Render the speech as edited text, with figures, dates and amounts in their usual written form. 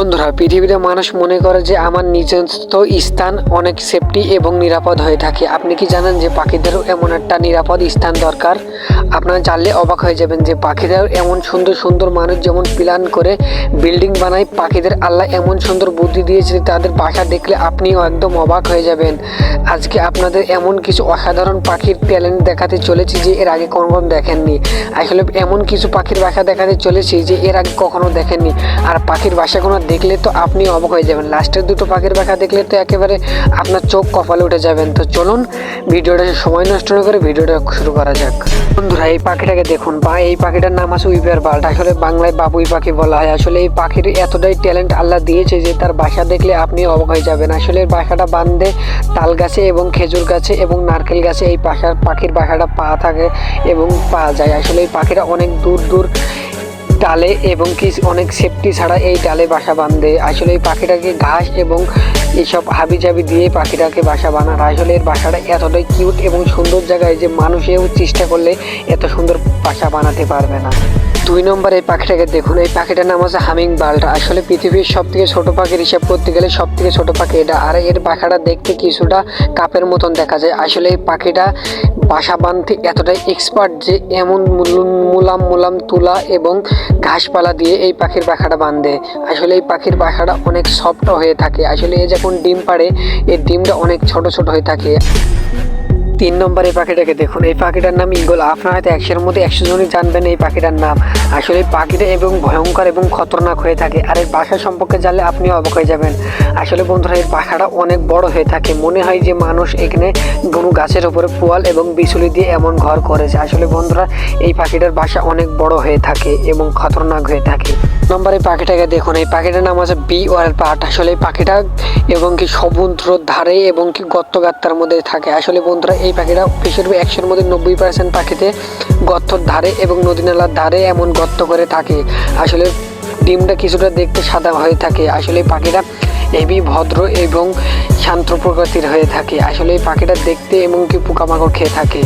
বন্ধুরা, পৃথিবীতে মানুষ মনে করে যে আমার নিজস্ব স্থান অনেক সেফটি এবং নিরাপদ হয়ে থাকে। আপনি কি জানেন যে পাখিদেরও এমন একটা নিরাপদ স্থান দরকার? আপনারা জানলে অবাক হয়ে যাবেন যে পাখিদের এমন সুন্দর সুন্দর মানুষ যেমন প্ল্যান করে বিল্ডিং বানায়, পাখিদের আল্লাহ এমন সুন্দর বুদ্ধি দিয়েছে, তাদের বাসা দেখলে আপনিও একদম অবাক হয়ে যাবেন। আজকে আপনাদের এমন কিছু অসাধারণ পাখির ট্যালেন্ট দেখাতে চলেছি যে এর আগে কখনো দেখেননি। আসলে এমন কিছু পাখির বাসা দেখাতে চলেছি যে এর আগে কখনো দেখেননি। আর পাখির বাসাগুলো দেখলে তো আপনি অবাক হয়ে যাবেন। লাস্টের দুটো পাখির বাসা দেখলে তো একেবারে আপনার চোখ কপালে উঠে যাবেন। তো চলুন ভিডিওটা সময় নষ্ট না করে ভিডিওটা শুরু করা যাক। বন্ধুরা, এই পাখিটাকে দেখুন, বা এই পাখিটার নাম আছে উইপার বার্ড। আসলে বাংলায় বাবুই পাখি বলা হয়। আসলে এই পাখির এতটাই ট্যালেন্ট আল্লাহ দিয়েছে যে তার বাসা দেখলে আপনি অবাক হয়ে যাবেন। আসলে এর বাসাটা বাঁধে তাল গাছে এবং খেজুর গাছে এবং নারকেল গাছে এই পাখির বাসাটা থাকে এবং পাওয়া যায়। আসলে এই পাখিরা অনেক দূর দূর ডালে এবং কি অনেক সেফটি ছাড়া এই ডালে বাসা বাঁধে। আসলে এই পাখিটাকে ঘাস এবং এইসব হাবিজাবি দিয়ে পাখিটাকে বাসা বানানো। আসলে এর বাসাটা এতটাই কিউট এবং সুন্দর জায়গায় যে মানুষেও চেষ্টা করলে এত সুন্দর বাসা বানাতে পারবে না। 2 নম্বর এই পাখিটাকে দেখুন, এই পাখিটার নাম হচ্ছে হামিং বার্ড। আসলে পৃথিবীর সব থেকে ছোটো পাখির হিসাব করতে গেলে সব থেকে ছোটো পাখি এটা। আর এর বাসাটা দেখতে কিছুটা কাপের মতন দেখা যায়। আসলে এই পাখিটা বাসা বাঁধতে এতটাই এক্সপার্ট যে এমন মুলাম তুলা এবং ঘাসপালা দিয়ে এই পাখির বাসাটা বাঁধে। আসলে এই পাখির বাসাটা অনেক সফট হয়ে থাকে। আসলে এ যখন ডিম পাড়ে এর ডিমটা অনেক ছোট ছোট হয়ে থাকে। 3 নম্বর এই পাখিটাকে দেখুন, এই পাখিটার নাম ঈগল। আপনারা হয়তো 100-এর মধ্যে 100 জনই জানবেন এই পাখিটার নাম। আসলে এই পাখিটা এবং ভয়ঙ্কর এবং খতরনাক হয়ে থাকে। আর এর বাসা সম্পর্কে জানলে আপনিও অবাক হয়ে যাবেন। আসলে বন্ধুরা, এর বাসাটা অনেক বড় হয়ে থাকে। মনে হয় যে মানুষ এখানে কোনো গাছের উপরে পোয়াল এবং বিচুলি দিয়ে এমন ঘর করেছে। আসলে বন্ধুরা, এই পাখিটার বাসা অনেক বড় হয়ে থাকে এবং খতরনাক হয়ে থাকে। নম্বরে পাখিটাকে দেখুন, এই পাখিটার নাম আছে বি অয়েল পাট। আসলে এই পাখিটা এবং কি সমুদ্রের ধারে এবং কি গর্তের মধ্যে থাকে। আসলে বন্ধুরা, এই পাখিটা বেশিরভাগ 100-এর মধ্যে 90% পাখিতে গর্তের ধারে এবং নদী নালার ধারে এমন গর্ত করে থাকে। আসলে ডিমটা কিছুটা দেখতে সাদা হয়ে থাকে। আসলে এই পাখিটা হেবি ভদ্র এবং শান্ত প্রকৃতির হয়ে থাকে। আসলে এই পাখিটা দেখতে এবং কি পোকামাকড় খেয়ে থাকে।